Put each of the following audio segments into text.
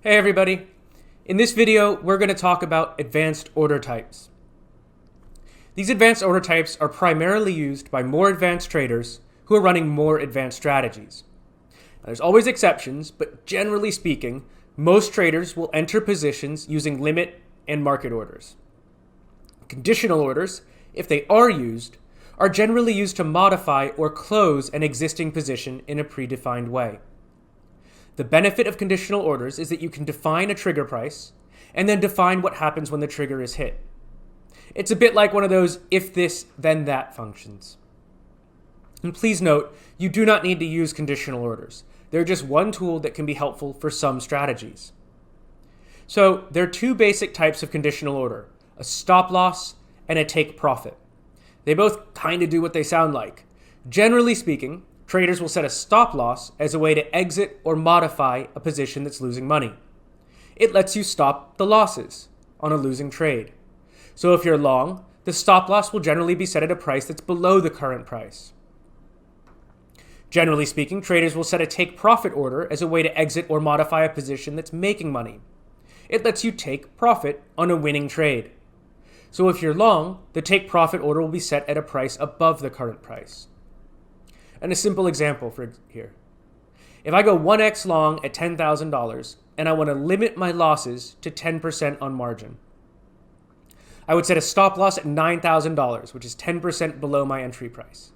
Hey everybody! In this video, we're going to talk about advanced order types. These advanced order types are primarily used by more advanced traders who are running more advanced strategies. Now, there's always exceptions, but generally speaking, most traders will enter positions using limit and market orders. Conditional orders, if they are used, are generally used to modify or close an existing position in a predefined way. The benefit of conditional orders is that you can define a trigger price and then define what happens when the trigger is hit. It's a bit like one of those if this, then that functions. And please note, you do not need to use conditional orders. They're just one tool that can be helpful for some strategies. So there are two basic types of conditional order, a stop loss and a take profit. They both kind of do what they sound like. Generally speaking, traders will set a stop loss as a way to exit or modify a position that's losing money. It lets you stop the losses on a losing trade. So if you're long, the stop loss will generally be set at a price that's below the current price. Generally speaking, traders will set a take profit order as a way to exit or modify a position that's making money. It lets you take profit on a winning trade. So if you're long, the take profit order will be set at a price above the current price. And a simple example for here. If I go 1x long at $10,000 and I want to limit my losses to 10% on margin, I would set a stop loss at $9,000, which is 10% below my entry price.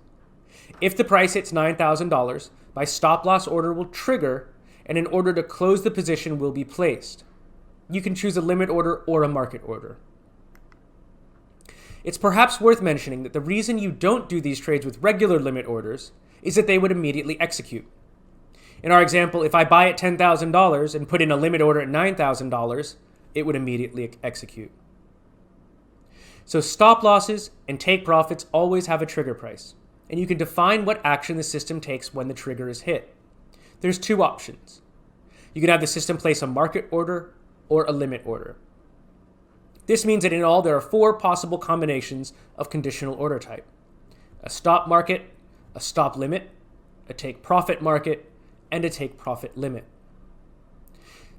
If the price hits $9,000, my stop loss order will trigger and an order to close the position will be placed. You can choose a limit order or a market order. It's perhaps worth mentioning that the reason you don't do these trades with regular limit orders is that they would immediately execute. In our example, if I buy at $10,000 and put in a limit order at $9,000, it would immediately execute. So stop losses and take profits always have a trigger price, and you can define what action the system takes when the trigger is hit. There's two options. You can have the system place a market order or a limit order. This means that in all there are four possible combinations of conditional order type: a stop market, a stop limit, a take profit market, and a take profit limit.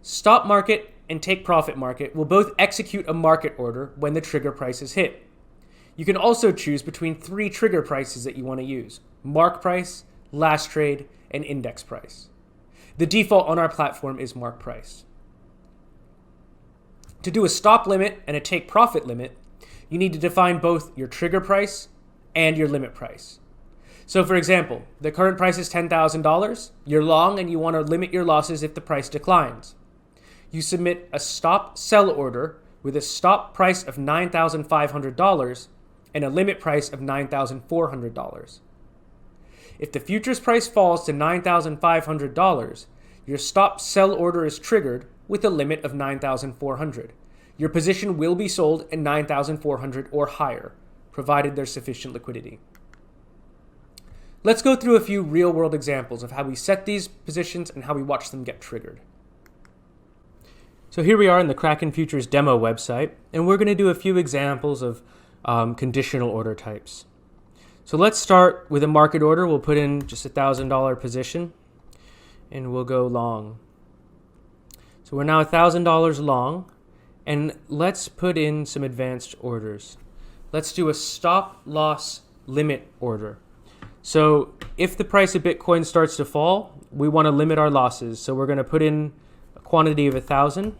Stop market and take profit market will both execute a market order when the trigger price is hit. You can also choose between three trigger prices that you want to use: mark price, last trade, and index price. The default on our platform is mark price. To do a stop limit and a take profit limit, you need to define both your trigger price and your limit price. So for example, the current price is $10,000, you're long and you want to limit your losses if the price declines. You submit a stop sell order with a stop price of $9,500 and a limit price of $9,400. If the futures price falls to $9,500, your stop sell order is triggered with a limit of $9,400. Your position will be sold at $9,400 or higher, provided there's sufficient liquidity. Let's go through a few real-world examples of how we set these positions and how we watch them get triggered. So here we are in the Kraken Futures demo website, and we're going to do a few examples of conditional order types. So let's start with a market order. We'll put in just a $1,000 position, and we'll go long. So we're now $1,000 long, and let's put in some advanced orders. Let's do a stop loss limit order. So if the price of Bitcoin starts to fall, we want to limit our losses. So we're going to put in a quantity of 1,000.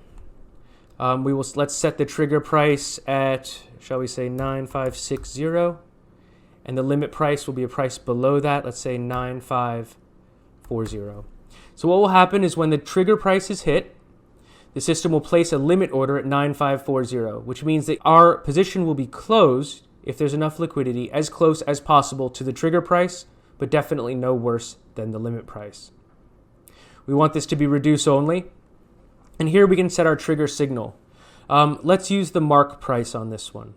Let's set the trigger price at, shall we say, 9,560, and the limit price will be a price below that. Let's say 9,540. So what will happen is when the trigger price is hit, the system will place a limit order at 9,540, which means that our position will be closed, if there's enough liquidity, as close as possible to the trigger price, but definitely no worse than the limit price. We want this to be reduce only, and here we can set our trigger signal. Let's use the mark price on this one.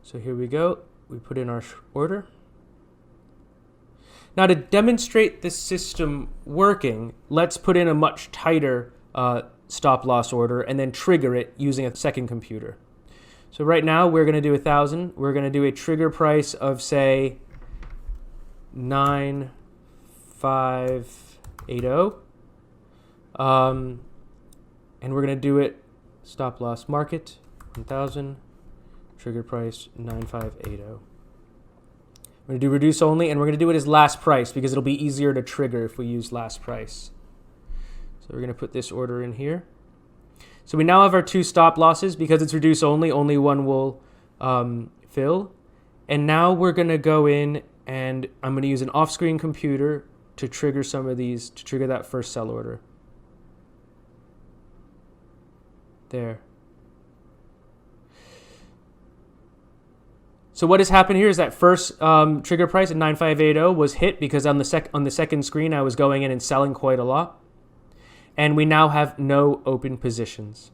So here we go. We put in our order. Now to demonstrate this system working, let's put in a much tighter stop loss order and then trigger it using a second computer. So right now we're going to do 1,000. We're going to do a trigger price of, say, 9,580. And we're going to do it stop loss market 1000, trigger price 9580. We're going to do reduce only, and we're going to do it as last price because it'll be easier to trigger if we use last price. So we're going to put this order in here. So we now have our 2 stop losses. Because it's reduce only one will fill. And now we're going to go in and I'm going to use an off-screen computer to trigger some of these, to trigger that first sell order. There. So what has happened here is that first trigger price at 9580 was hit because on the second screen I was going in and selling quite a lot. And we now have no open positions.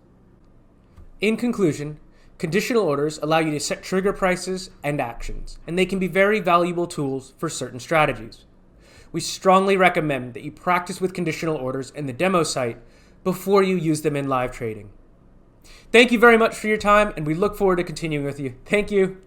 In conclusion, conditional orders allow you to set trigger prices and actions, and they can be very valuable tools for certain strategies. We strongly recommend that you practice with conditional orders in the demo site before you use them in live trading. Thank you very much for your time, and we look forward to continuing with you. Thank you.